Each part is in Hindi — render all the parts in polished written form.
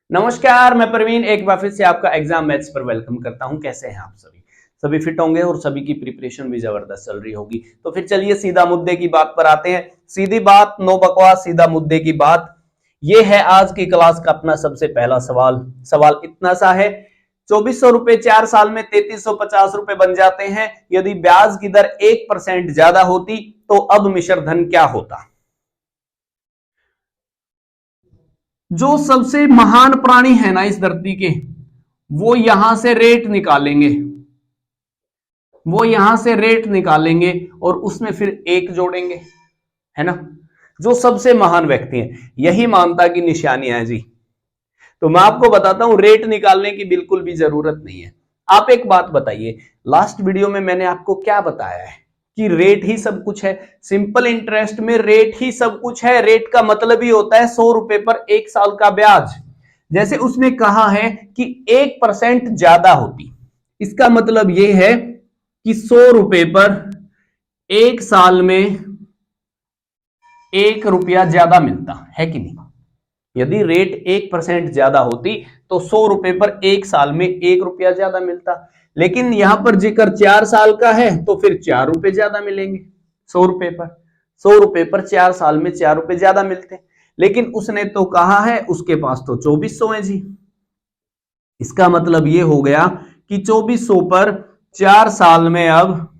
नमस्कार, मैं प्रवीण एक बार फिर से आपका एग्जाम मैथ्स पर वेलकम करता हूं। कैसे हैं आप सभी? सभी फिट होंगे और सभी की प्रिपरेशन भी जबरदस्त चल रही होगी। तो फिर चलिए सीधा मुद्दे की बात पर आते हैं। सीधी बात, नो बकवास, सीधा मुद्दे की बात। ये है आज की क्लास का अपना सबसे पहला सवाल। सवाल इतना सा है, 2400 रुपए 4 साल में 3350 रुपए बन जाते हैं। यदि ब्याज की दर 1% ज्यादा होती तो अब मिश्र धन क्या होता? जो सबसे महान प्राणी है ना इस धरती के, वो यहां से रेट निकालेंगे। वो यहां से रेट निकालेंगे और उसमें फिर एक जोड़ेंगे, है ना। जो सबसे महान व्यक्ति हैं, यही मानवता की निशानियां हैं जी। तो मैं आपको बताता हूं, रेट निकालने की बिल्कुल भी जरूरत नहीं है। आप एक बात बताइए, लास्ट वीडियो में मैंने आपको क्या बताया है कि रेट ही सब कुछ है। सिंपल इंटरेस्ट में रेट ही सब कुछ है। रेट का मतलब ही होता है 100 रुपए पर 1 साल का ब्याज। जैसे उसने कहा है कि 1% ज्यादा होती, इसका मतलब यह है कि 100 रुपए पर 1 साल में 1 रुपया ज्यादा मिलता है कि नहीं। यदि रेट 1% ज्यादा होती तो 100 रुपए पर 1 साल में 1 रुपया ज्यादा मिलता। लेकिन यहां पर जिक्र 4 साल का है तो फिर 4 रुपए ज्यादा मिलेंगे। 100 रुपए पर 100 रुपए पर 4 साल में 4 रुपए ज्यादा मिलते। लेकिन उसने तो कहा है उसके पास तो 2400 है जी। इसका मतलब यह हो गया कि 2400 पर 4 साल में अब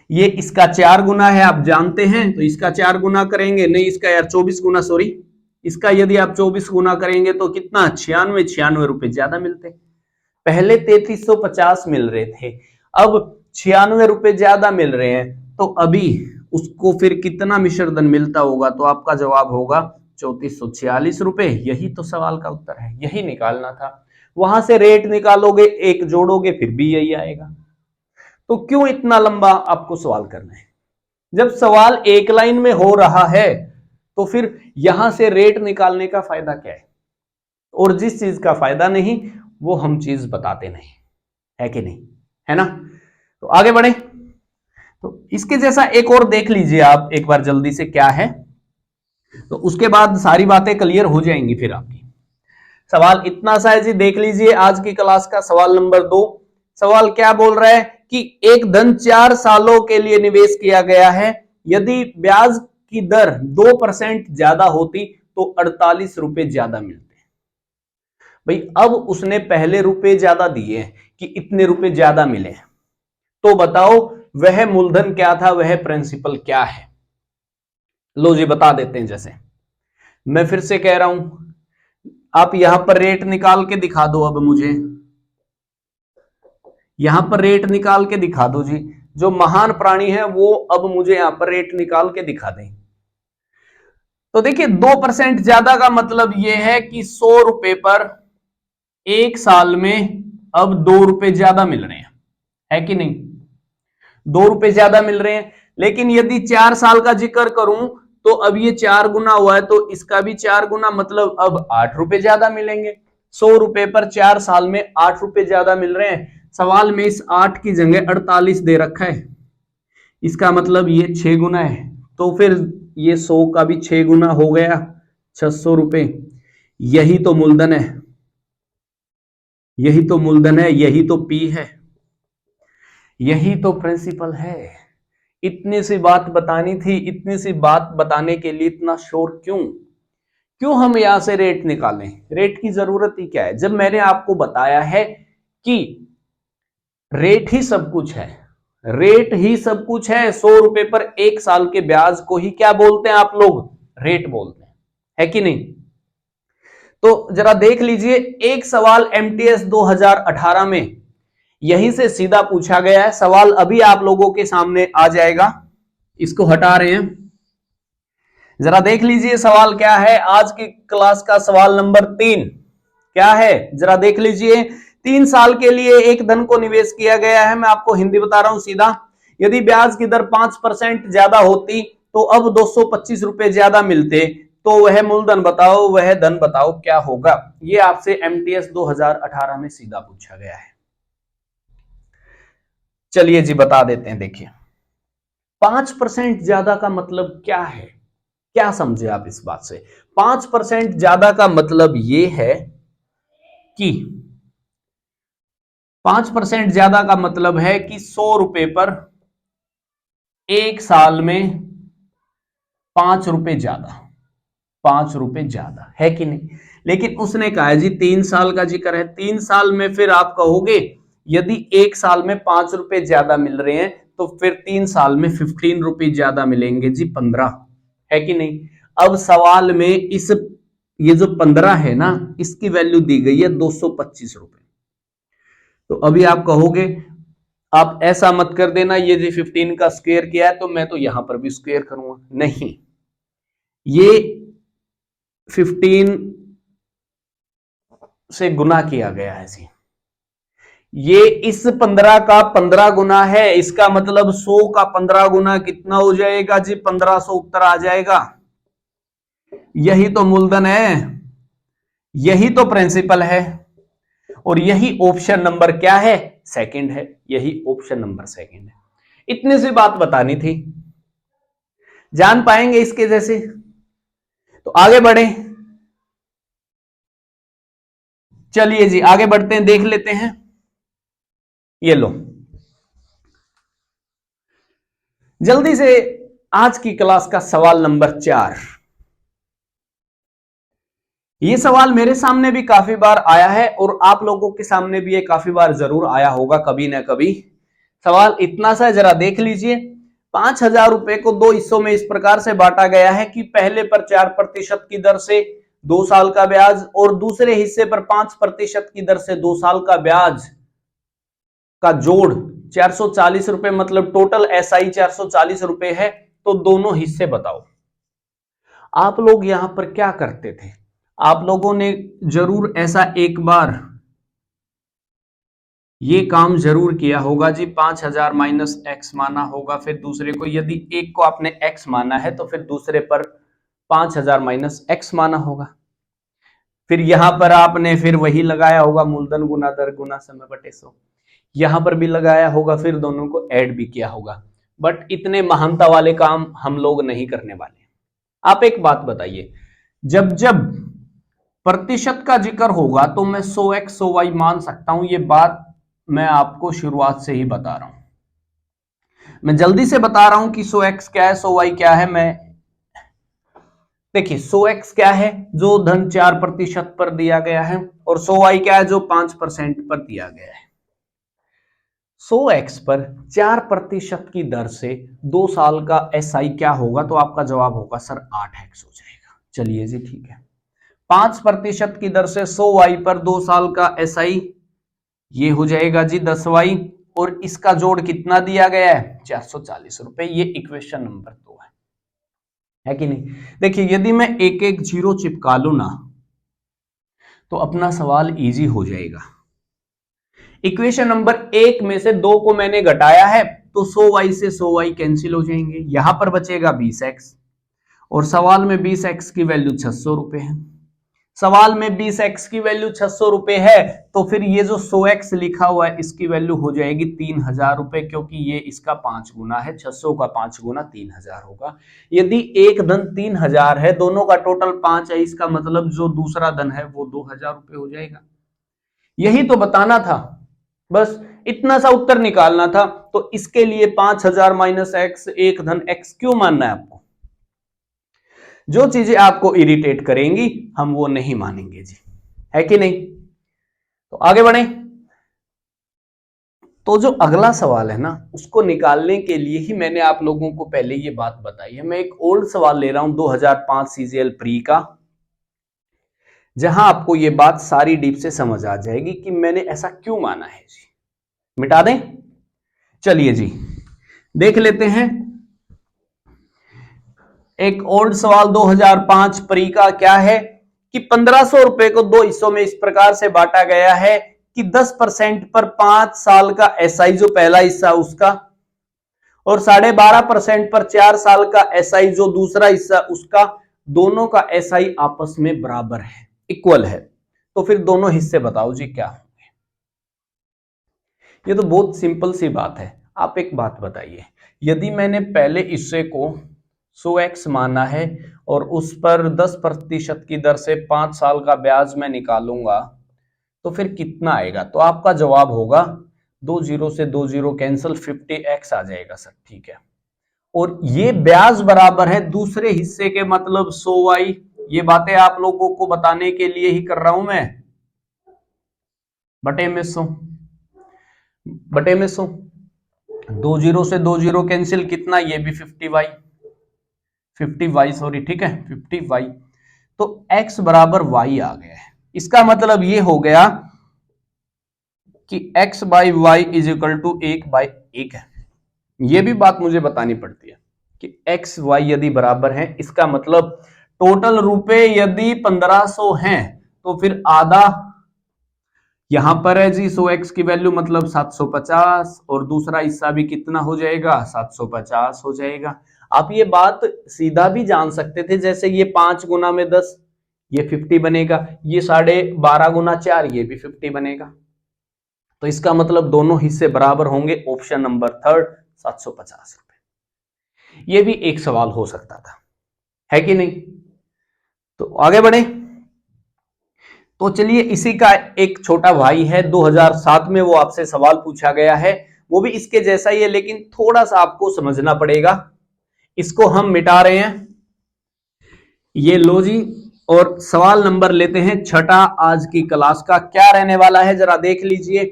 ये इसका 4 गुना है, आप जानते हैं। तो इसका 4 गुना करेंगे, नहीं इसका यार 24 गुना, सॉरी। इसका यदि आप 24 गुना करेंगे तो कितना, 96 रुपए ज्यादा मिलते। पहले 3350 मिल रहे थे, अब 96 रुपए ज्यादा मिल रहे हैं। तो अभी उसको फिर कितना मिश्रधन मिलता होगा? तो आपका जवाब होगा 3446 रुपए। यही तो सवाल का उत्तर है, यही निकालना था। वहां से रेट निकालोगे, एक जोड़ोगे, फिर भी यही आएगा। तो क्यों इतना लंबा आपको सवाल करना है? जब सवाल एक लाइन में हो रहा है तो फिर यहां से रेट निकालने का फायदा क्या है? और जिस चीज का फायदा नहीं वो हम चीज बताते नहीं, है कि नहीं, है ना। तो आगे बढ़े। तो इसके जैसा एक और देख लीजिए आप एक बार जल्दी से, क्या है। तो उसके बाद सारी बातें क्लियर हो जाएंगी फिर आपकी। सवाल इतना सा है जी, देख लीजिए आज की क्लास का सवाल नंबर 2। सवाल क्या बोल रहा है कि एक धन 4 सालों के लिए निवेश किया गया है। यदि ब्याज की दर 2% ज्यादा होती तो 48 रुपए ज्यादा मिलते। भाई अब उसने पहले रुपए ज्यादा दिए कि इतने रुपए ज्यादा मिले, तो बताओ वह मूलधन क्या था, वह प्रिंसिपल क्या है? लो जी बता देते हैं। जैसे मैं फिर से कह रहा हूं, आप यहां पर रेट निकाल के दिखा दो। अब मुझे यहां पर रेट निकाल के दिखा दो जी। जो महान प्राणी है वो अब मुझे यहां पर रेट निकाल के दिखा दें। तो देखिए 2% ज्यादा का मतलब यह है कि 100 रुपए पर 1 साल में अब 2 रुपए ज्यादा मिल रहे हैं, है कि नहीं। 2 रुपए ज्यादा मिल रहे हैं। लेकिन यदि 4 साल का जिक्र करूं तो अब ये 4 गुना हुआ है तो इसका भी 4 गुना, मतलब अब 8 रुपए ज्यादा मिलेंगे। 100 रुपए पर 4 साल में 8 रुपए ज्यादा मिल रहे हैं। सवाल में इस 8 की जगह 48 दे रखा है, इसका मतलब ये 6 गुना है। तो फिर ये 100 का भी 6 गुना हो गया, 600 रुपए। यही तो मूलधन है, यही तो मूलधन है, यही तो पी है, यही तो प्रिंसिपल है। इतनी सी बात बतानी थी, इतनी सी बात बताने के लिए इतना शोर क्यों? क्यों हम यहां से रेट निकालें? रेट की जरूरत ही क्या है जब मैंने आपको बताया है कि रेट ही सब कुछ है। रेट ही सब कुछ है। 100 रुपए पर 1 साल के ब्याज को ही क्या बोलते हैं आप लोग? रेट बोलते हैं, है कि नहीं। तो जरा देख लीजिए, एक सवाल एमटीएस 2018 में यहीं से सीधा पूछा गया है। सवाल अभी आप लोगों के सामने आ जाएगा, इसको हटा रहे हैं। जरा देख लीजिए सवाल क्या है आज की क्लास का। सवाल नंबर 3 क्या है, जरा देख लीजिए। 3 साल के लिए एक धन को निवेश किया गया है। मैं आपको हिंदी बता रहा हूं सीधा। यदि ब्याज की दर 5% ज्यादा होती तो अब 225 रुपए ज्यादा मिलते। तो वह मूलधन बताओ, वह धन बताओ क्या होगा। यह आपसे एमटीएस 2018 में सीधा पूछा गया है। चलिए जी बता देते हैं। देखिए 5% ज्यादा का मतलब क्या है, क्या समझे आप इस बात से? 5% ज्यादा का मतलब ये है कि 5% ज्यादा का मतलब है कि 100 रुपए पर एक साल में 5 रुपए ज्यादा, 5 रुपए ज्यादा है कि नहीं। लेकिन उसने कहा है जी 3 साल का जिक्र है, 3 साल में फिर आप कहोगे यदि एक साल में 5 रुपए ज्यादा मिल रहे हैं तो फिर 3 साल में 15 रुपए ज्यादा मिलेंगे जी, 15 है कि नहीं। अब सवाल में ये जो 15 है ना, इसकी वैल्यू दी गई है 225 रुपए। तो अभी आप कहोगे आप ऐसा मत कर देना, ये जी 15 का स्क्वायर किया है तो मैं तो यहां पर भी स्क्वायर करूंगा, नहीं, ये 15 से गुना किया गया है जी, ये इस 15 का 15 गुना है, इसका मतलब 100 का 15 गुना कितना हो जाएगा जी, 1500 उत्तर आ जाएगा। यही तो मूलधन है, यही तो प्रिंसिपल है, और यही ऑप्शन नंबर क्या है, सेकंड है, यही ऑप्शन नंबर सेकंड है। इतनी सी बात बतानी थी, जान पाएंगे इसके जैसे। तो आगे बढ़े, चलिए जी आगे बढ़ते हैं, देख लेते हैं। ये लो जल्दी से आज की क्लास का सवाल नंबर 4। ये सवाल मेरे सामने भी काफी बार आया है और आप लोगों के सामने भी ये काफी बार जरूर आया होगा कभी ना कभी। सवाल इतना सा जरा देख लीजिए। 5,000 रुपए को 2 हिस्सों में इस प्रकार से बांटा गया है कि पहले पर 4% की दर से 2 साल का ब्याज और दूसरे हिस्से पर 5% की दर से 2 साल का ब्याज का जोड़ 440 रुपए, मतलब टोटल एसआई 440 रुपए है। तो दोनों हिस्से बताओ। आप लोग यहां पर क्या करते थे, आप लोगों ने जरूर ऐसा एक बार ये काम जरूर किया होगा जी। 5,000 माइनस एक्स माना होगा, फिर दूसरे को, यदि एक को आपने एक्स माना है तो फिर दूसरे पर 5,000 माइनस एक्स माना होगा। फिर यहां पर आपने फिर वही लगाया होगा, मूलधन गुना दर गुना समय बटे 100, यहां पर भी लगाया होगा, फिर दोनों को ऐड भी किया होगा। बट इतने महानता वाले काम हम लोग नहीं करने वाले। आप एक बात बताइए, जब जब प्रतिशत का जिक्र होगा तो मैं 100x 100y मान सकता हूं, ये बात मैं आपको शुरुआत से ही बता रहा हूं। मैं जल्दी से बता रहा हूं कि 100x क्या है, 100y क्या है। मैं देखिए 100x क्या है, जो धन 4% पर दिया गया है, और 100y क्या है, जो 5% पर दिया गया है। 100x पर 4% की दर से 2 साल का एसआई क्या होगा, तो आपका जवाब होगा सर 8x हो जाएगा। चलिए जी ठीक है। 5% की दर से 100y पर 2 साल का एसआई ये हो जाएगा जी 10y, और इसका जोड़ कितना दिया गया है, 440 रुपए। ये इक्वेशन नंबर 2 है कि नहीं। देखिए यदि मैं एक एक जीरो चिपका लू ना तो अपना सवाल इजी हो जाएगा। इक्वेशन नंबर 1 में से 2 को मैंने घटाया है तो 100y से 100y कैंसिल हो जाएंगे, यहां पर बचेगा 20x, और सवाल में 20x की वैल्यू 600 रुपए है। सवाल में 20x की वैल्यू 600 रुपए है, तो फिर ये जो 100x लिखा हुआ है इसकी वैल्यू हो जाएगी 3,000 रुपए, क्योंकि ये इसका 5 गुना है, 600 का 5 गुना 3,000 होगा। यदि एक धन 3,000 है, दोनों का टोटल 5 है, इसका मतलब जो दूसरा धन है वो 2,000 रुपए हो जाएगा। यही तो बताना था, बस इतना सा उत्तर निकालना था। तो इसके लिए 5,000 माइनस एक्स, एक धन एक्स क्यों मानना है आपको। जो चीजें आपको इरिटेट करेंगी हम वो नहीं मानेंगे जी, है कि नहीं। तो आगे बढ़े। तो जो अगला सवाल है ना, उसको निकालने के लिए ही मैंने आप लोगों को पहले ये बात बताई है। मैं एक ओल्ड सवाल ले रहा हूं 2005 सीजीएल प्री का, जहां आपको ये बात सारी डीप से समझ आ जाएगी कि मैंने ऐसा क्यों माना है जी। मिटा दें, चलिए जी देख लेते हैं। एक ओल्ड सवाल 2005 प्री का क्या है कि 1,500 रुपए को 2 हिस्सों में इस प्रकार से बांटा गया है कि 10% पर 5 साल का एसआई जो पहला हिस्सा उसका, और 12.5% पर 4 साल का एसआई जो दूसरा हिस्सा उसका, दोनों का एसआई आपस में बराबर है, इक्वल है। तो फिर दोनों हिस्से बताओ जी क्या होंगे। ये तो बहुत सिंपल सी बात है। आप एक बात बताइए, यदि मैंने पहले हिस्से को 100x माना है और उस पर 10% की दर से 5 साल का ब्याज मैं निकालूंगा तो फिर कितना आएगा? तो आपका जवाब होगा 2 जीरो से 2 जीरो कैंसिल, 50x आ जाएगा सर। ठीक है, और ये ब्याज बराबर है दूसरे हिस्से के मतलब 100y। ये बातें आप लोगों को बताने के लिए ही कर रहा हूं मैं, बटे में 100, बटे में 100, 2 जीरो से 2 जीरो कैंसिल, कितना? ये भी 50y, 50y सॉरी, ठीक है 50y। तो x बराबर y आ गया है। इसका मतलब ये हो गया कि x by y is equal to 1/1 है। ये भी बात मुझे बतानी पड़ती है कि x y यदि बराबर है, इसका मतलब टोटल रुपए यदि 1500 हैं तो फिर आधा यहां पर है जी 100x की वैल्यू मतलब 750, और दूसरा हिस्सा भी कितना हो जाएगा? 750 हो जाएगा। आप ये बात सीधा भी जान सकते थे, जैसे ये 5 गुना में 10 ये 50 बनेगा, ये 12.5 गुना 4 ये भी 50 बनेगा। तो इसका मतलब दोनों हिस्से बराबर होंगे। ऑप्शन नंबर थर्ड 750 रुपए। ये भी एक सवाल हो सकता था, है कि नहीं? तो आगे बढ़े। तो चलिए, इसी का एक छोटा भाई है, 2007 में वो आपसे सवाल पूछा गया है, वो भी इसके जैसा ही है, लेकिन थोड़ा सा आपको समझना पड़ेगा। इसको हम मिटा रहे हैं, ये लो जी। और सवाल नंबर लेते हैं छठा आज की क्लास का। क्या रहने वाला है जरा देख लीजिए।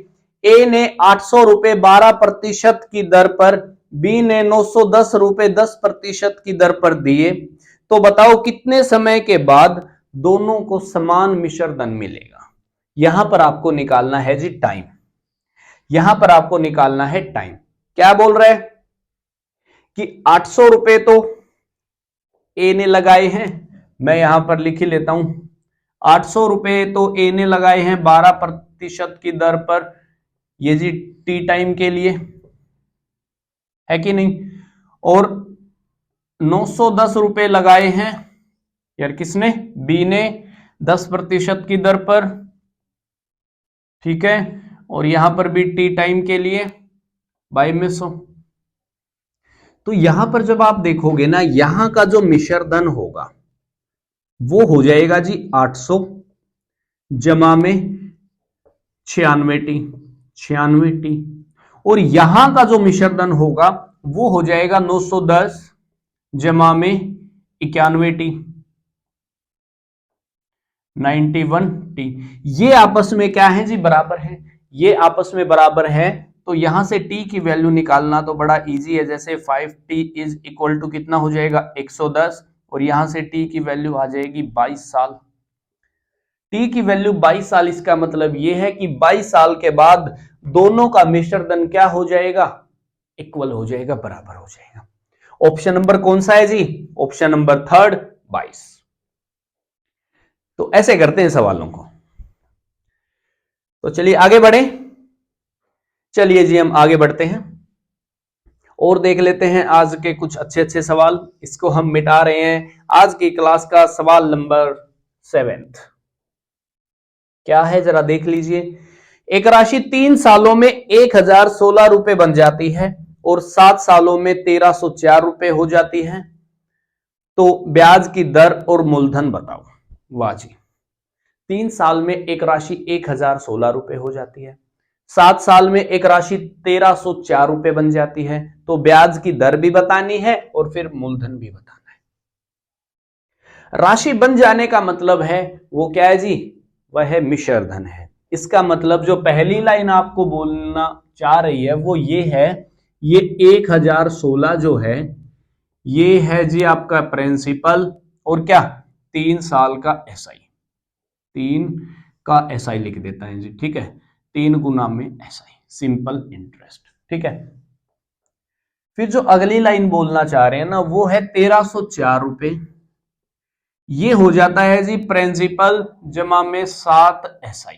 ए ने 800 रुपए 12% की दर पर, बी ने 910 रुपए 10% की दर पर दिए, तो बताओ कितने समय के बाद दोनों को समान मिश्र धन मिलेगा। यहां पर आपको निकालना है जी टाइम, यहां पर आपको निकालना है टाइम। क्या बोल रहे हैं कि 800 रुपए तो ए ने लगाए हैं, मैं यहां पर लिख ही लेता हूं, 800 रुपए तो ए ने लगाए हैं 12% की दर पर, ये जी टी टाइम के लिए, है कि नहीं? और 910 रुपए लगाए हैं यार किसने? बी ने 10% की दर पर, ठीक है, और यहां पर भी टी टाइम के लिए बाई में 100। तो यहां पर जब आप देखोगे ना, यहां का जो मिश्र धन होगा वो हो जाएगा जी 800 जमा में 96 टी, और यहां का जो मिश्र धन होगा वो हो जाएगा 910 जमा में 91 टी, 91 टी। ये आपस में क्या है जी? बराबर है। ये आपस में बराबर है, तो यहां से टी की वैल्यू निकालना तो बड़ा इजी है। जैसे 5t इज इक्वल टू कितना हो जाएगा? 110, और यहां से टी की वैल्यू आ जाएगी 22 साल। टी की वैल्यू 22 साल, इसका मतलब यह है कि 22 साल के बाद दोनों का मिश्र धन क्या हो जाएगा? इक्वल हो जाएगा, बराबर हो जाएगा। ऑप्शन नंबर कौन सा है जी? Option number third 22। तो ऐसे करते हैं सवालों को। तो चलिए आगे बढ़े। चलिए जी हम आगे बढ़ते हैं और देख लेते हैं आज के कुछ अच्छे अच्छे सवाल। इसको हम मिटा रहे हैं। आज की क्लास का सवाल नंबर 7 क्या है जरा देख लीजिए। एक राशि 3 सालों में 1016 रुपए बन जाती है और 7 सालों में 1304 रुपए हो जाती है, तो ब्याज की दर और मूलधन बताओ। वाह जी, 3 साल में एक राशि 1016 रुपए हो जाती है, 7 साल में एक राशि 1304 रुपए बन जाती है, तो ब्याज की दर भी बतानी है और फिर मूलधन भी बताना है। राशि बन जाने का मतलब है वो क्या है जी? वह है मिश्र धन है। इसका मतलब जो पहली लाइन आपको बोलना चाह रही है वो ये है, ये 1016 जो है ये है जी आपका प्रिंसिपल, और क्या 3 साल का एसआई, 3 का एसआई लिख देता है जी, ठीक है, 3 गुना में एसआई, सिंपल इंटरेस्ट, ठीक है। फिर जो अगली लाइन बोलना चाह रहे हैं ना वो है 1304 रुपए, ये हो जाता है जी प्रिंसिपल जमा में 7 एसआई।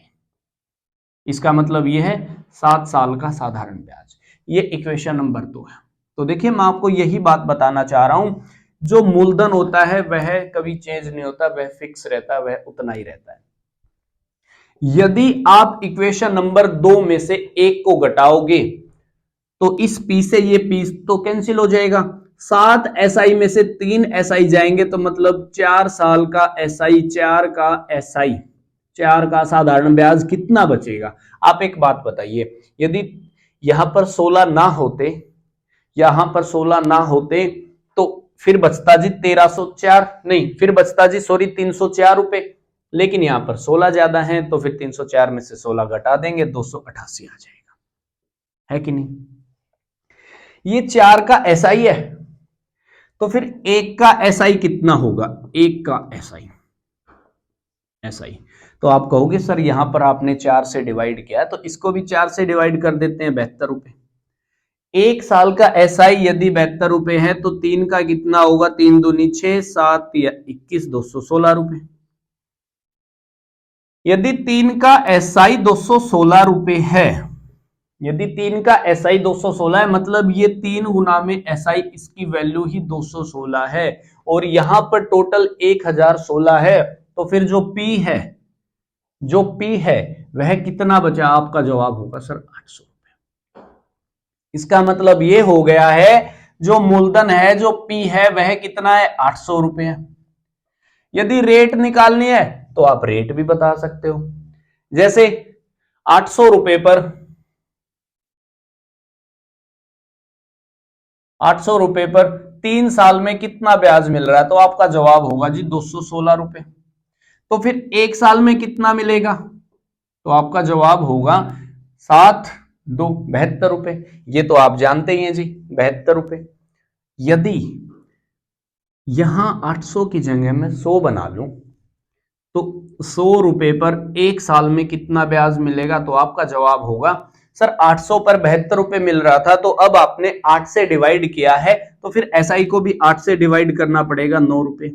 इसका मतलब ये है 7 साल का साधारण ब्याज। ये इक्वेशन नंबर 2 है। तो देखिए मैं आपको यही बात बताना चाह रहा हूं, जो मूलधन होता है वह कभी चेंज नहीं होता, वह फिक्स रहता है, वह उतना ही रहता है। यदि आप इक्वेशन नंबर 2 में से एक को घटाओगे तो इस पी से ये पी तो कैंसिल हो जाएगा, 7 SI में से 3 SI जाएंगे तो मतलब 4 साल का SI, 4 का SI, 4 का साधारण ब्याज कितना बचेगा? आप एक बात बताइए, यदि यहां पर 16 ना होते, यहां पर 16 ना होते तो फिर बचता जी 1304, नहीं फिर बचता जी सॉरी 304 रुपए, लेकिन यहां पर 16 ज्यादा है तो फिर 304 में से 16 घटा देंगे 288 आ जाएगा, है कि नहीं? ये 4 का SI है तो फिर 1 का SI कितना होगा? 1 का SI तो आप कहोगे सर यहां पर आपने 4 से डिवाइड किया, तो इसको भी 4 से डिवाइड कर देते हैं, 72 रुपए। 1 साल का SI यदि 72 रुपए है तो 3 का कितना होगा? 3 दूनी 6, 7 या 21, 216 रुपए। यदि 3 का SI 216 रुपए है, यदि 3 का SI 216 है, मतलब ये 3 गुना में SI, इसकी वैल्यू ही 216 है, और यहां पर टोटल 1016 है, तो फिर जो P है, जो P है वह कितना बचा? आपका जवाब होगा सर 800 रुपए। इसका मतलब ये हो गया है जो मूलधन है, जो P है वह कितना है? 800 रुपए है। यदि रेट निकालनी है तो आप रेट भी बता सकते हो, जैसे 800 रुपए पर 800 रुपए पर 3 साल में कितना ब्याज मिल रहा है? तो आपका जवाब होगा जी 216 रुपए। तो फिर 1 साल में कितना मिलेगा? तो आपका जवाब होगा 7 2 72 रुपए। ये तो आप जानते ही हैं जी, 72 रुपए। यदि यहां 800 की जगह मैं 100 बना लूं तो 100 रुपए पर 1 साल में कितना ब्याज मिलेगा? तो आपका जवाब होगा सर 800 पर 72 रुपए मिल रहा था, तो अब आपने 8 से डिवाइड किया है, तो फिर SI को भी 8 से डिवाइड करना पड़ेगा, 9 रुपए।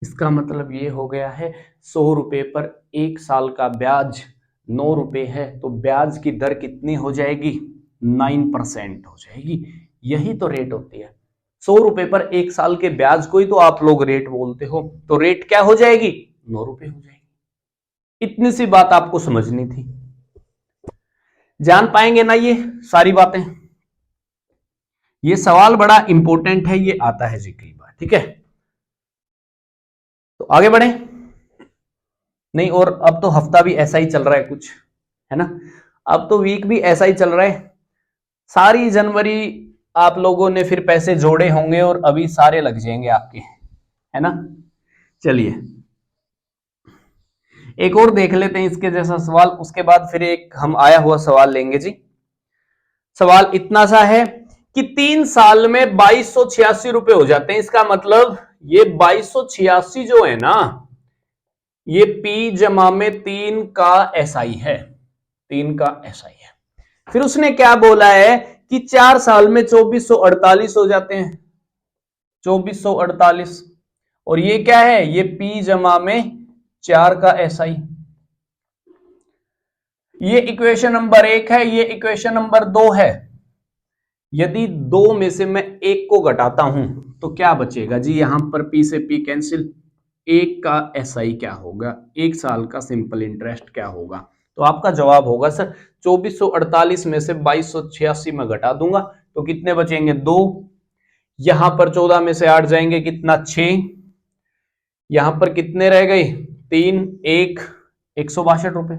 इसका मतलब ये हो गया है 100 रुपए पर 1 साल का ब्याज 9 रुपए है, तो ब्याज की दर कितनी हो जाएगी? 9% हो जाएगी। यही तो रेट होती है। 100 रुपए पर 1 साल के ब्याज को ही तो आप लोग रेट बोलते हो, तो रेट क्या हो जाएगी? 9 रुपए हो जाएगी। इतनी सी बात आपको समझनी थी। जान पाएंगे ना ये सारी बातें? ये सवाल बड़ा इंपॉर्टेंट है, ये आता है जी कई बार, ठीक है? तो आगे बढ़े नहीं, और अब तो हफ्ता भी ऐसा ही चल रहा है कुछ, है ना? अब तो वीक भी ऐसा ही चल रहा है। सारी जनवरी आप लोगों ने फिर पैसे जोड़े होंगे और अभी सारे लग जाएंगे आपके, है ना? चलिए एक और देख लेते हैं इसके जैसा सवाल, उसके बाद फिर एक हम आया हुआ सवाल लेंगे जी। सवाल इतना सा है कि 3 साल में 2286 रुपए हो जाते हैं। इसका मतलब ये 2286 जो है ना, ये P जमा में 3 का SI है, 3 का SI है। फिर उसने क्या बोला है कि 4 साल में 2448 हो जाते हैं, 2448, और ये क्या है? ये P जमा में 4 का SI। ये इक्वेशन नंबर 1 है, ये इक्वेशन नंबर 2 है। यदि 2 में से मैं 1 को घटाता हूं तो क्या बचेगा जी? यहां पर P से P कैंसिल, 1 का SI क्या होगा? 1 साल का सिंपल इंटरेस्ट क्या होगा? तो आपका जवाब होगा सर 2448 में से 2286 में घटा दूंगा तो कितने बचेंगे? 2। यहां पर 14 में से 8 जाएंगे, कितना? 6। यहां पर कितने रह गए? 3 1 162 रुपए।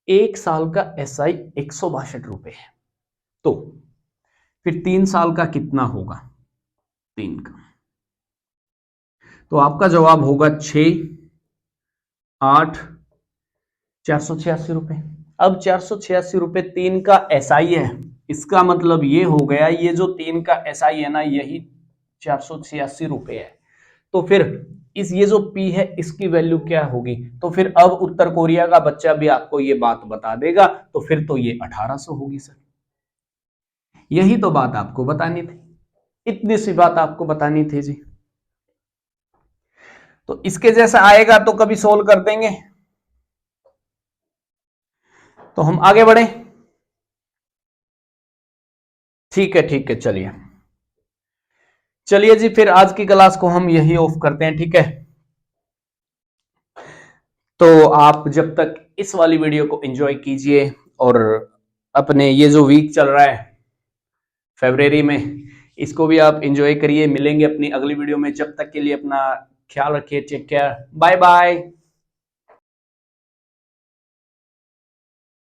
1 साल का SI 162 रुपए है, तो फिर 3 साल का कितना होगा? 3 का, तो आपका जवाब होगा 6 8 486 रुपए। अब 486 रुपए 3 का SI है, इसका मतलब ये हो गया ये जो 3 का SI है ना, यही 486 रुपए है। तो फिर इस ये जो P है इसकी वैल्यू क्या होगी? तो फिर अब उत्तर कोरिया का बच्चा भी आपको ये बात बता देगा, तो फिर तो ये 1800 होगी सर। यही तो बात आपको बतानी थी, इतनी सी बात आपको बतानी थी जी। तो इसके जैसा आएगा तो कभी सोल्व कर देंगे। तो हम आगे बढ़े, ठीक है चलिए चलिए जी, फिर आज की क्लास को हम यही ऑफ करते हैं, ठीक है? तो आप जब तक इस वाली वीडियो को एंजॉय कीजिए और अपने ये जो वीक चल रहा है फरवरी में, इसको भी आप एंजॉय करिए। मिलेंगे अपनी अगली वीडियो में, जब तक के लिए अपना ख्याल रखिए। Take care, bye bye.